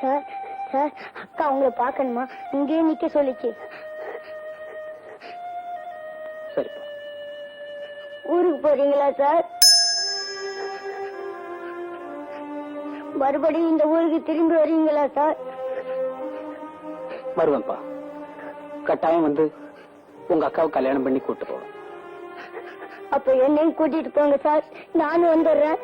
Sir sir, அக்கா உங்களை பார்க்கணுமா? இங்கேயே நிக்க சொல்லிச்சு. சரிப்பா. ஊருக்கு போறீங்களா சார்? மறுபடியும் இந்த ஊருக்கு திரும்பி வரீங்களா சார்? வருவேன்ப்பா. கட்டாயம் வந்து உங்க அக்காவை கல்யாணம் பண்ணி கூட்டு போவோம். அப்ப என்னையும் கூட்டிட்டு போங்க சார், நானும் வந்துடுறேன்.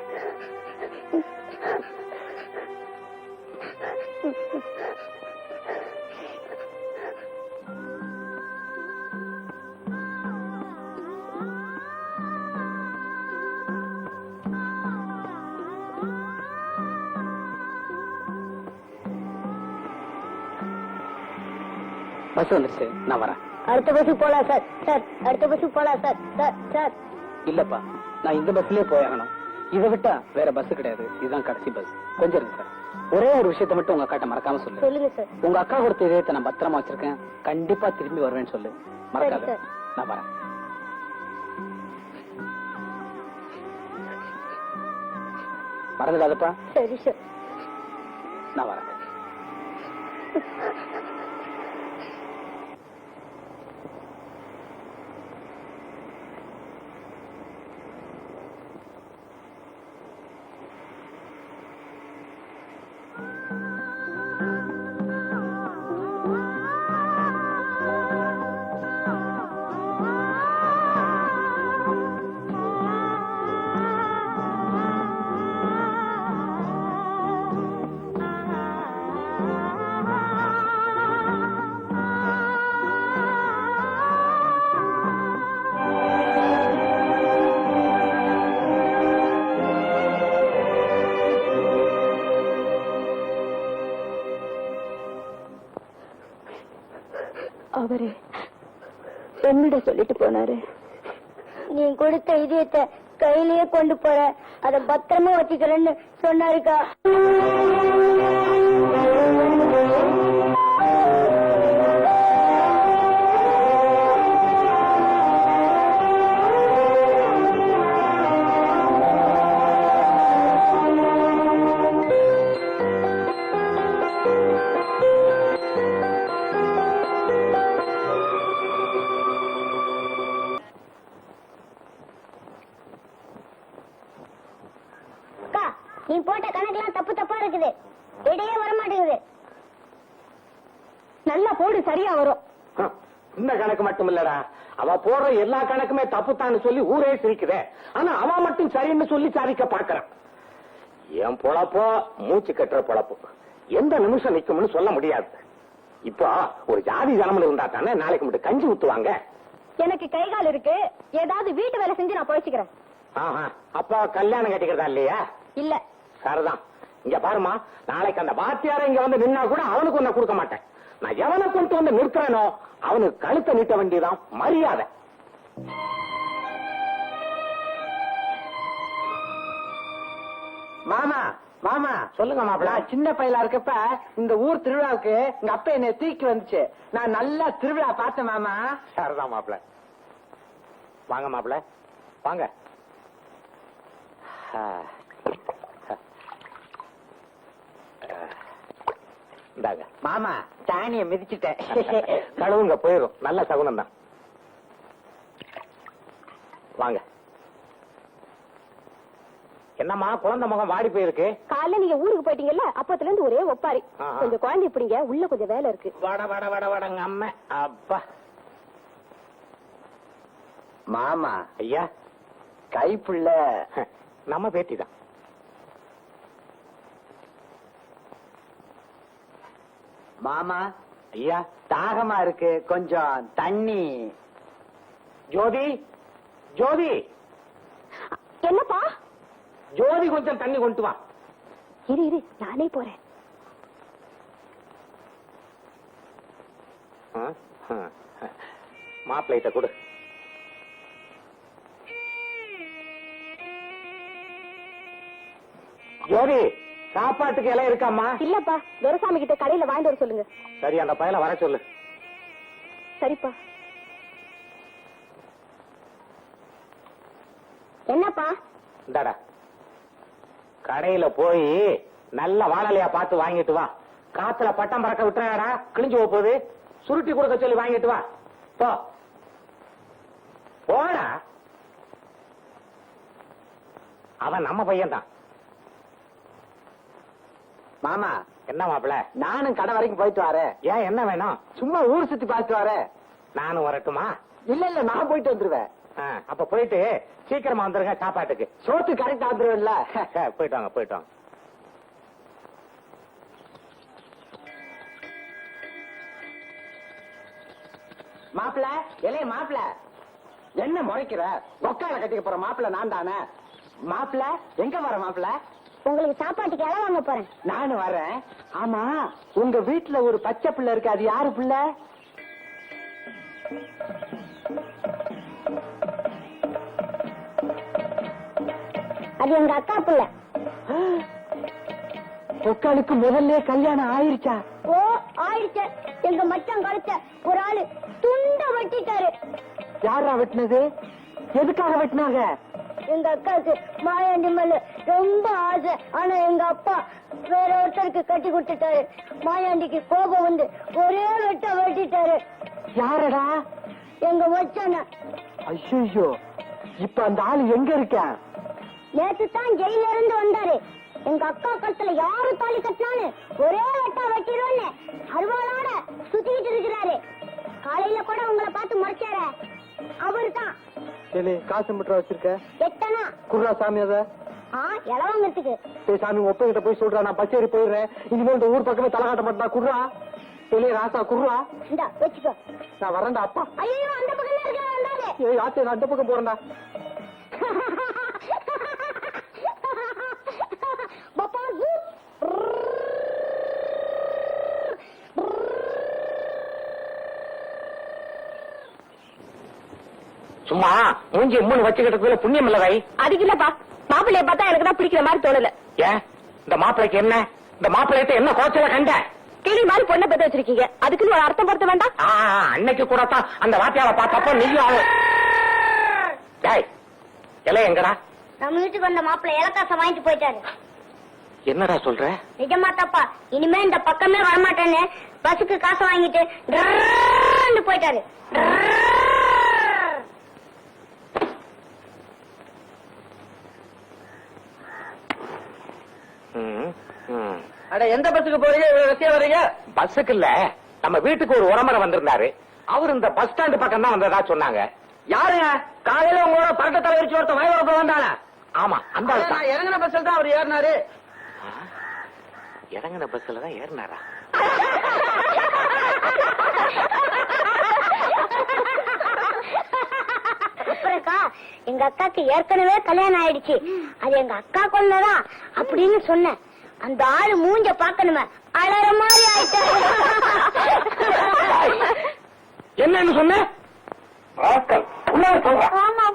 பஸ் வந்துருச்சு, நான் வரேன். அடுத்த பஸ் போலாம் சார். சார் அடுத்த பஸ் போலாம் சார். சார் சார் இல்லப்பா, நான் இந்த பஸ்லயே போயாகணும். இதை விட்டா வேற பஸ் கிடையாது. இதுதான் கடைசி பஸ். கொஞ்சம் இருக்கு சார். ஒரே ஒரு விஷயத்தை மட்டும் உங்க அக்காட்ட மறக்காம சொல்லு. சொல்லுங்க சார். உங்க அக்கா கொடுத்த இதயத்தை நான் பத்திரமா வச்சிருக்கேன். கண்டிப்பா திரும்பி வருவேன்னு சொல்லு. மறக்காத. நான் வரேன். மறந்துடாதப்பா. சரி சார். நான் வரேன். அவரு என்னிட சொல்லிட்டு போனாரு, நீ கொடுத்த இதயத்தை கையிலேயே கொண்டு போற, அத பத்திரமா வச்சுக்கிறேன்னு சொன்னாருக்கா. நீ போட்ட கணக்கெல்லாம் தப்பு தப்பா இருக்குது, இடையே வர மாட்டேங்குது. நல்லா போடு, சரியா வரும். இந்த கணக்கு மட்டும் இல்லடா, அவ போடுற எல்லா கணக்குமே தப்புத்தான்னு சொல்லி ஊரே சிரிக்குதே. ஆனா அவ மட்டும் சரின்னு சொல்லி சாதிக்க பாக்குறான். என் பொழப்போ மூச்சு கட்டுற பொழப்பு, எந்த நிமிஷம் நிக்கும்னு சொல்ல முடியாது. இப்போ ஒரு ஜாதி ஜனமும் இருந்தா தானே நாளைக்கு மட்டும் கஞ்சி ஊத்துவாங்க. எனக்கு கை கால் இருக்கு, ஏதாவது வீட்டு வேலை செஞ்சு நான் பொழைச்சுக்கிறேன். அப்ப கல்யாணம் கட்டிக்கிறதா இல்லையா? இல்ல. சரிதான். இங்க பாருமா, நாளைக்கு அந்த வாத்தியார இங்க வந்து நின்னா கூட அவனுக்கு ஒன்ன கொடுக்க மாட்டேன். நான் எவனை கொண்டு வந்து நிறுத்துறேனோ அவனுக்கு கழுத்தை நீட்ட வேண்டியதான் மரியாதை. மாமா மாமா சொல்லுங்க மாப்பிள்ள. சின்ன பையலா இருக்கப்ப இந்த ஊர் திருவிழாவுக்கு எங்க அப்பா என்னை தூக்கி வந்துச்சு. நான் நல்லா திருவிழா பார்த்தேன் மாமா. சரிதான் மாப்பிள்ள. வாங்க மாப்பிள்ள, வாங்க. மாமா சாணிய மிதிச்சுட்டேன். கழுவுங்க, போயிடும். நல்ல சகுனம் தான். வாங்க. என்னம்மா குழந்தை முகம் வாடி போயிருக்கு? காலைல நீங்க ஊருக்கு போயிட்டீங்கல்ல, அப்பத்துல இருந்து ஒரே ஒப்பாரி. கொஞ்சம் குழந்தை பிடிங்க, உள்ள கொஞ்சம் வேலை இருக்கு. வட வட வட வடங்க அம்மா. அப்பா மாமா ஐயா, கைப்புள்ள நம்ம பேட்டி தான். மாமா ஐயா, தாகமா இருக்கு, கொஞ்சம் தண்ணி. ஜோதி, ஜோதி, என்னப்பா? ஜோதி கொஞ்சம் தண்ணி கொண்டு வா. இரு இரு, நானே போறேன். மாப்பிள்ளைட்ட கொடு. ஜோதி, சாப்பாட்டுக்கு இலை இருக்காமா? இல்லப்பா, துரைசாமி கிட்ட கடையில வாங்கிட்டு வர சொல்லுங்க. சரி, அந்த பையனை வர சொல்லு. சரிப்பா. என்னப்பா? இந்தாடா, கடையில போய் நல்ல வாழலையா பார்த்து வாங்கிட்டு வா. காத்துல பட்டம் பறக்க விட்டுறாடா, கிழிஞ்சு போகுது. சுருட்டி கொடுக்க சொல்லி வாங்கிட்டு வா. போ போடா. அவன் நம்ம பையன் தான். மாமா, என்ன மாப்பிள? நானும் கடை வரைக்கும் போயிட்டு வரேன். ஏன், என்ன வேணும்? சும்மா ஊர் சுத்தி பார்த்துட்டு வரேன். நானும் வரட்டுமா? இல்ல நான் போயிட்டு வந்துருவேன். அப்ப போயிட்டு சீக்கிரமா வந்துருங்க சாப்பாட்டுக்கு. சோத்து கரெக்டா வந்துருவேன்ல. போயிட்டு வாங்க, போயிட்டு வாங்க. மாப்பிள, இளைய மாப்பிள, என்ன முறைக்கிற? கொக்கால கட்டிக்க போற மாப்பிள நான் தானே. மாப்பிள, எங்க வர மாப்பிள? உங்களுக்கு சாப்பாட்டுக்கு இலை வாங்க போறேன். நானும் வரேன். ஆமா, உங்க வீட்டுல ஒரு பச்சை பிள்ளை இருக்கு, அது யாரு பிள்ளை? அது எங்க அக்கா பிள்ளை. கொக்காளுக்கு முதல்ல கல்யாணம் ஆயிருச்சா? ஓ, ஆயிடுச்சு. எங்க மச்சான் கழுத்த ஒரு ஆளு துண்ட வெட்டிட்டாரு. யாரா வெட்டினது? எதுக்காக வெட்டினாங்க? எங்க அக்காவுக்கு மாயாண்டி மேல ரொம்ப ஆசை. ஆனா எங்க அப்பா வேற ஒருத்தருக்கு கட்டி கொடுத்துட்டாரு. மாயாண்டிக்கு கோபம் வந்து ஒரே வெட்ட வெட்டிட்டாரு. யாரடா? எங்க மச்சான. ஐயோ, இப்ப அந்த ஆளு எங்க இருக்க? நேத்து தான் ஜெயில இருந்து வந்தாரு. எங்க அக்கா கழுத்துல யாரு தாலி கட்டினான்னு ஒரே வெட்டா வெட்டிடுவோன்னு அருவாளோட சுத்திக்கிட்டு இருக்கிறாரு. காலையில கூட உங்களை பார்த்து முறைச்சாரு. அவரு தான். காசு மட்டும் வச்சிருக்க? எட்டனா குர்ரா சாமி. அத இளவங்கத்துக்கு சாமி ஒப்பங்கிட்ட போய் சொல்றா, நான் பச்சேரி போயிடுறேன். இனிமேல் இந்த ஊர் பக்கமே தலை காட்ட மாட்டா. குர்ரா ராசா, குர்ரா. இந்தா வச்சுக்கோ. நான் வரேன்டா. அப்பா, ஐயோ, அந்த பக்கம் இருக்க வந்தாரு. ஏய் ஆச்சே, நான் அந்த பக்கம் போறேன்டா. பாப்பா, சும்மா மூஞ்சி மூணு வச்சுக்கிட்டதுல புண்ணியம் இல்லவை. அதுக்கு இல்லப்பா, மாப்பிள்ளைய பார்த்தா எனக்கு தான் பிடிக்கிற மாதிரி தோணல. ஏன், இந்த மாப்பிளைக்கு என்ன? இந்த மாப்பிள்ளையத்தை என்ன குறைச்சல கண்ட? கிளி மாதிரி பொண்ணை பத்த வச்சிருக்கீங்க, அதுக்குன்னு ஒரு அர்த்தம் பொருத்த வேண்டாம். அன்னைக்கு கூட தான் அந்த வாத்தியார பார்த்தப்ப நீயும் இலை எங்கடா? நம்ம வீட்டுக்கு வந்த மாப்பிள்ளை இலக்காசம் வாங்கிட்டு போயிட்டாரு. என்னடா சொல்ற? நிஜமா தப்பா? இனிமே இந்த பக்கமே வரமாட்டேன்னு பஸ்ஸுக்கு காசு வாங்கிட்டு ட்ரர்ன்னு போயிட்டாரு. அட, எந்த பஸ்ஸுக்கு போறீங்க? இவ்வளவு வெட்டியா வர்றீங்க? பஸ்ஸுக்கு இல்ல, நம்ம வீட்டுக்கு ஒரு உறமுறை வந்திருந்தாரு. அவர் இந்த பஸ் ஸ்டாண்டு பக்கம் தான் வந்ததா சொன்னாங்க. யாருங்க? காலையில உங்களோட பரட்ட தலைவரிச்சு ஒருத்த வயவரப்ப வந்தானே. ஆமா, அந்த ஆள் தான். இறங்கின பஸ்ல தான் அவர் ஏறினாரு. இறங்கின பஸ்ல தான் ஏறினாரா? அப்புறக்கா, எங்க அக்காக்கு ஏற்கனவே கல்யாணம் ஆயிடுச்சு. அது எங்க அக்கா கொள்ளதான் அப்படின்னு சொன்னேன். அந்த ஆளு மூஞ்ச பாக்கணுமே, அலற மாதிரி ஆயிட்டாரு. என்னன்னு சொன்ன? ஆமா,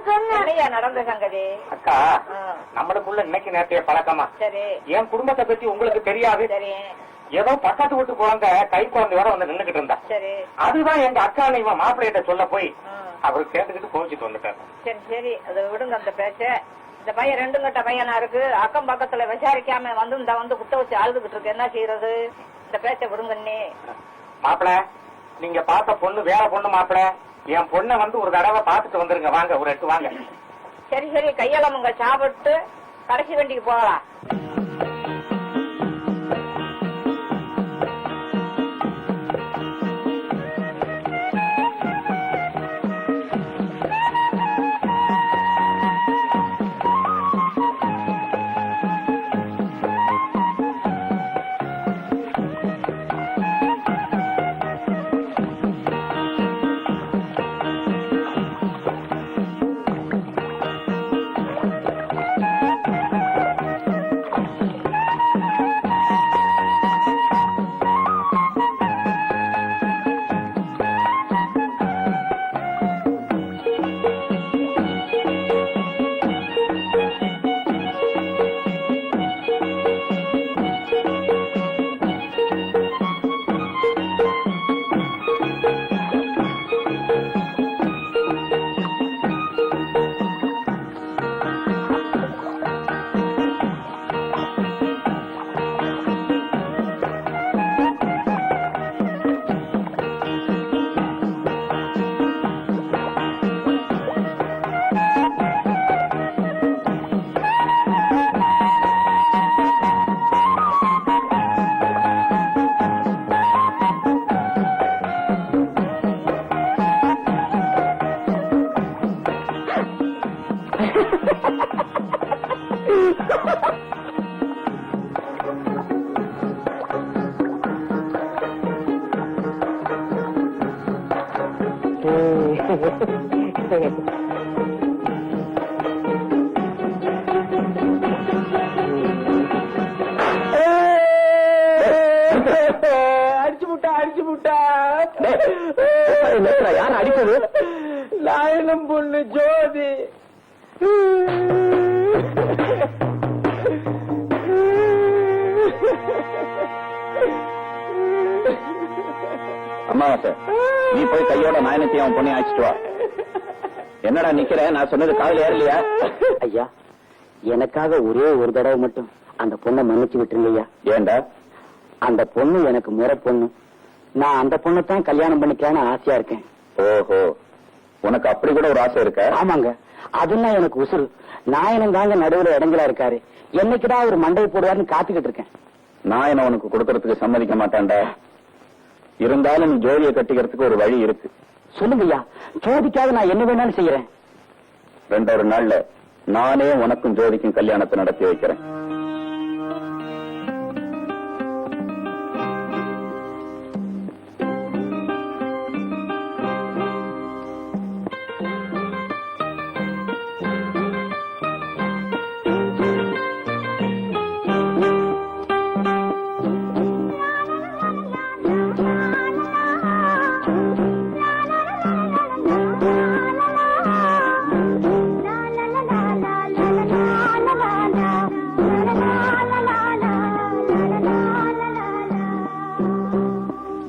சொன்னேன். நடந்த சங்கதி அக்கா, நம்மளுக்குள்ள இன்னைக்கு நேரத்தைய பழக்கமா? சரி. என் குடும்பத்தை பத்தி உங்களுக்கு தெரியாது. சரி ஏதோ பக்கத்து வீட்டு குழந்தை கை குழந்தையோட வந்து நின்னுகிட்டு இருந்தா. சரி அதுதான் எங்க அக்கா இவன் மாப்பிள்ளையிட்ட சொல்ல போய் அவரு கேட்டுக்கிட்டு கோவிச்சுட்டு வந்துட்டாரு. சரி சரி, அதை விடுங்க அந்த பேச்ச. இந்த பையன் ரெண்டு கட்ட பையனா இருக்கு. அக்கம் பக்கத்துல விசாரிக்காம வந்து இந்த வந்து குத்த வச்சு அழுதுகிட்டு இருக்கு. என்ன செய்யறது? இந்த பேச்ச விடுங்க. நீ மாப்பிள, நீங்க பார்த்த பொண்ணு வேற பொண்ணு. மாப்பிள, என் பொண்ணை வந்து ஒரு தடவை பாத்துட்டு வந்துருங்க. வாங்க, ஒரு எட்டு வாங்க. சரி சரி, கையெல்லாமுங்க சாப்பிட்டு கடைசி வண்டிக்கு போகலாம். யார் அடிப்பது? லாயனம் பொண்ணு ஜோதி. அம்மாவாசை, நீ போய் கையோட நாயனத்தையும் அவன் பொண்ணை அழைச்சிட்டு வா. என்னடா நிக்கிற? நான் சொன்னது காதுல ஏறலையா? ஐயா, எனக்காக ஒரே ஒரு தடவை மட்டும் அந்த பொண்ணை மன்னிச்சு விட்டுருங்க ஐயா. ஏண்டா? அந்த பொண்ணு எனக்கு முறை பொண்ணு. நான் அந்த பொண்ணை தான் கல்யாணம் பண்ணிக்கலான்னு ஆசையா இருக்கேன். ஓஹோ, உனக்கு அப்படி கூட ஒரு ஆசை இருக்க? ஆமாங்க, அதெல்லாம் எனக்கு உசுறு. நாயனம் தாங்க நடுவுல இடங்களா இருக்காரு. என்னைக்குதான் ஒரு மண்டையை போடுவாருன்னு காத்துக்கிட்டு இருக்கேன். நாயனை உனக்கு கொடுக்கறதுக்கு சம்மதிக்க மாட்டான்டா. இருந்தாலும் நீ ஜோதியை கட்டிக்கிறதுக்கு ஒரு வழி இருக்கு. சொல்லுங்க ஐயா, ஜோதிக்காக நான் என்ன வேணாலும் செய்யறேன். 2 நாள்ல நானே உனக்கும் ஜோதிக்கும் கல்யாணத்தை நடத்தி வைக்கிறேன்.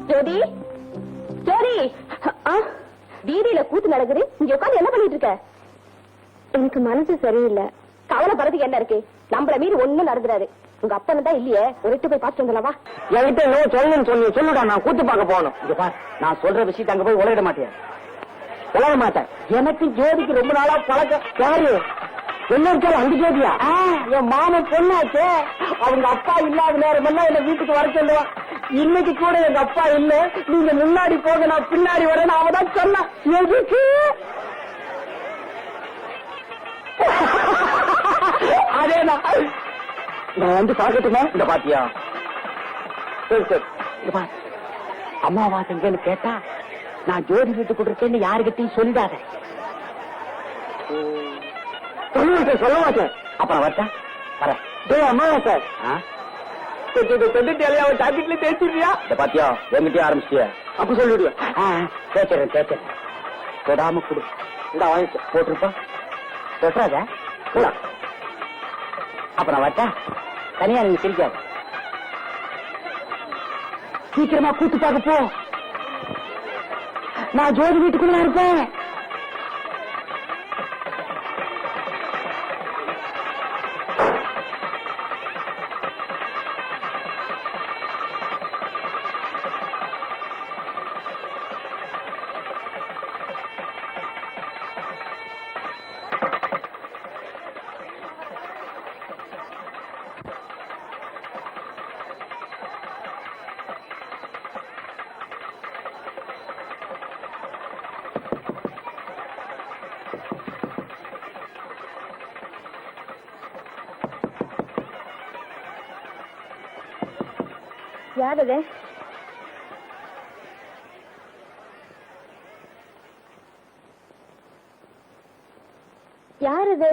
ஜோதி, ஜோதி, வீதியில கூத்து நடக்குது. இங்க உட்காந்து என்ன பண்ணிட்டு இருக்க? எனக்கு மனசு சரியில்லை. கவலைப்படுறதுக்கு என்ன இருக்கு? நம்மள மீறி ஒண்ணும் நடந்துறாரு. உங்க அப்பன்னு தான் இல்லையே, ஒரு எட்டு போய் பார்த்து வந்துடலாவா? என்கிட்ட இன்னும் சொல்லணும்னு சொல்லுடா. நான் கூத்து பார்க்க போகணும். இங்க பார், நான் சொல்ற விஷயத்தை அங்க போய் உலகிட மாட்டேன். உலக மாட்டேன். எனக்கு ஜோதிக்கு ரொம்ப நாளா பழக்கம். யாரு? என்ன இருக்காரு? அந்த ஜோதியா? என் மாமன் பொண்ணாச்சே. அவங்க அப்பா இல்லாத நேரமெல்லாம் என்ன வீட்டுக்கு வர சொல்லுவான். இன்னைக்கு கூட எங்க அப்பா இல்ல, நீங்க முன்னாடி போக நான் பின்னாடி வரேன்னு அவதான் சொன்னான். எதுக்கு? அதேதான். நான் வந்து பார்க்கட்டுமா? இந்த பாத்தியா? சரி சரி, இங்க பாரு. அம்மாவாசங்கன்னு கேட்டா நான் ஜோதி வீட்டுக்கு இருக்கேன்னு யாருக்கிட்டையும் சொல்லிடாத. சொல்ல மாட்டேன். அப்புறம் வரட்டா? வரேன். அம்மாவாசை டாபிக்ல தேய்ச்சிருக்கியா? இந்த பாத்தியா, எங்கிட்டே ஆரம்பிச்சியா? அப்ப சொல்லிடுவேன். தேய்ச்சிடறேன். தொடாம கொடு. இந்த வாங்கி போட்டிருப்பா. தொட்டாத கூட. அப்புறம் வரட்டா? தனியா நீங்க சிரிக்காது. சீக்கிரமா கூத்து பார்க்க போ. நான் ஜோதி வீட்டுக்குள்ள இருப்பேன். யார் அது? யார் அது?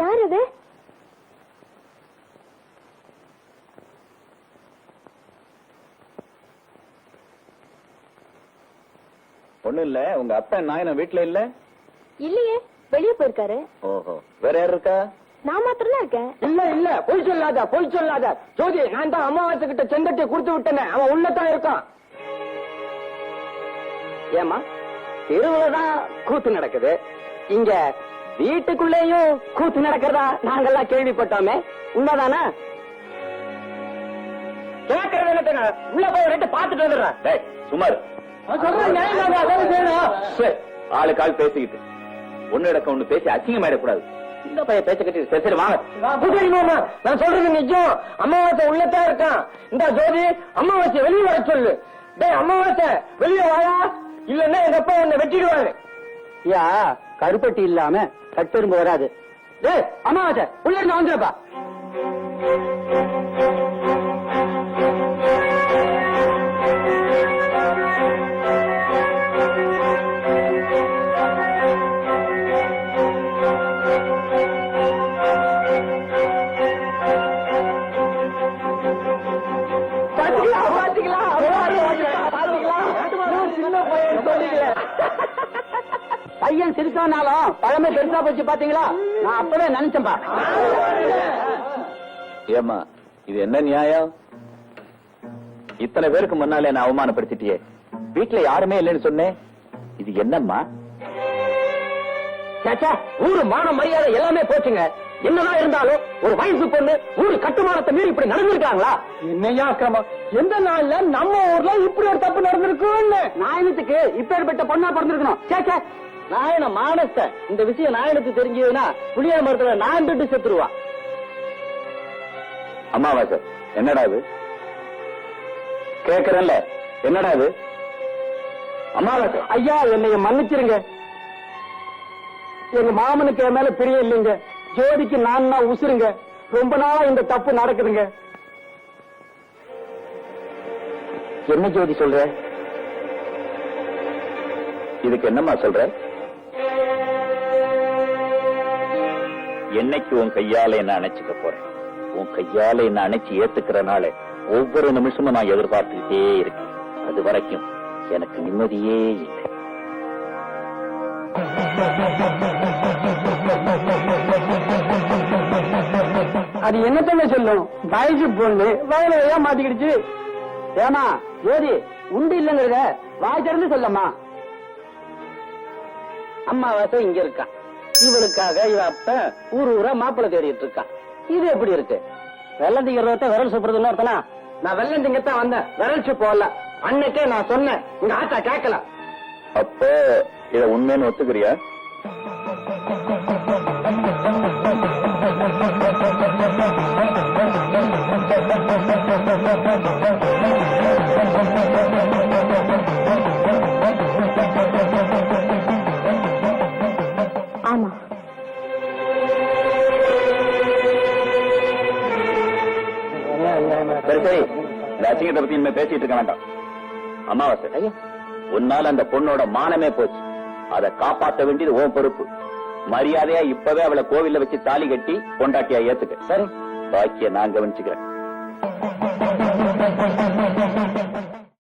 யார் அது? ஒண்ணும் இல்ல. உங்க அப்பா நாயன வீட்டுல இல்ல? இல்லையே, வெளியே போயிருக்காரு. ஓஹோ, வேற யார் இருக்கா? நான் மாத்திரம் தான் இருக்கேன். இல்ல பொய் சொல்லாத. ஜோதி, நான் தான் அம்மாவாசை கிட்ட செங்கட்டியை கொடுத்து விட்டேனே, அவன் உள்ளதான் இருக்கான். ஏமா, தெருவுலதான் கூத்து நடக்குது. இங்க வீட்டுக்குள்ளேயும் கூத்து நடக்கிறதா நாங்கெல்லாம் கேள்விப்பட்டோமே, உண்மைதானா? கேட்கறது என்ன? உள்ள போய் ரெண்டு பாத்துட்டு வந்துடுறேன். சுமார் ஆளுக்கு ஆள் பேசிக்கிட்டு ஒண்ணு இடக்க ஒண்ணு பேசி அசிங்கமாயிடக்கூடாது. இந்த பையன் பேச்ச கட்டி சரி வாங்க. நான் சொல்றது நிஜம். அம்மாவாசை உள்ளதான் இருக்கான். இந்த ஜோதி, அம்மாவாசை வெளியே வர சொல்லு. டேய் அம்மாவாசை, வெளியே வாயா, இல்லன்னா எங்க அப்பா உன்னை வெட்டிடுவாரு. யா, கருப்பட்டி இல்லாம கட்டெரும்பு வராது. டேய் அம்மாவாசை, உள்ள இருந்து வந்துருப்பா. பையன் சிரிச்சானாலும் பழமை பெருசா போச்சு பாத்தீங்களா? நான் அப்பவே நினைச்சேன்பா. ஏமா இது என்ன நியாயம்? இத்தனை பேருக்கு முன்னாலே என்ன அவமானப்படுத்திட்டியே. வீட்டுல யாருமே இல்லைன்னு சொன்னேன். இது என்னம்மா? சேச்சா, ஊரு மான மரியாதை எல்லாமே போச்சுங்க. என்னதான் இருந்தாலும் ஒரு வயசு பொண்ணு ஊரு கட்டுமானத்தை மீறி இப்படி நடந்திருக்காங்களா? என்னையா கிரமம்? எந்த நாள்ல நம்ம ஊர்ல இப்படி ஒரு தப்பு நடந்திருக்குன்னு நாயனத்துக்கு இப்பேற்பட்ட பொண்ணா பிறந்திருக்கணும். சேச்சா, நாயன மானஸ்த இந்த விஷயம் நாயனுக்கு தெரிஞ்சதுன்னா புளியா மரத்துல நான் தொட்டு செத்துருவா. அம்மாவாசை என்னடா இது? கேக்குறேன்ல, என்னடா இது? அம்மாவாசை, ஐயா என்னைய மன்னிச்சிருங்க. எங்க மாமனுக்கு என் மேல பிரியம் இல்லைங்க. ஜோதிக்கு நான் உசுருங்க. ரொம்ப நாளா இந்த தப்பு நடக்குதுங்க. என்ன ஜோதி சொல்ற? இதுக்கு என்னம்மா சொல்ற? என்னைக்கு உன் கையால என்ன அணைச்சுக்க போறேன்? உன் கையால என்ன அணைச்சு ஏத்துக்கிறனால ஒவ்வொரு நிமிஷமும் நான் எதிர்பார்த்துக்கிட்டே இருக்கேன். அது வரைக்கும் எனக்கு நிம்மதியே இல்லை. அது என்னத்தங்க சொல்லும்? வயசு பொண்ணு வயலையா மாட்டிக்கிடுச்சு. ஏமா ஜோதி, உண்டு இல்லைங்கிறத வாய் திறந்து சொல்லம்மா. அம்மாவாசை இங்க இருக்கான். இவளுக்காக இவ அப்ப ஊரா மாப்பிள்ளை தேடிட்டு இருக்கான். இது எப்படி இருக்கு? வெள்ளம் திங்கிறத விரல் சுப்புறதுன்னு அர்த்தனா? நான் வெள்ளம் திங்கத்தான் வந்தேன், விரல் சுப்பு போடல. அன்னைக்கே நான் சொன்னேன், உங்க ஆத்தா கேட்கல. அப்ப இத உண்மைன்னு ஒத்துக்கிறியா? ஆமா. சரி சரி, இந்த அசிங்கத்தை பத்தி இனிமே பேசிட்டு இருக்க வேண்டாம். அமாவாசை, உன்னால அந்த பொண்ணோட மானமே போச்சு. அதை காப்பாற்ற வேண்டியது உன் பொறுப்பு. மரியாதையா இப்பவே அவளை கோவில்ல வச்சு தாலி கட்டி பொண்டாட்டியா ஏத்துக்க. சரி, பாக்கிய நான் கவனிச்சுக்கிறேன்.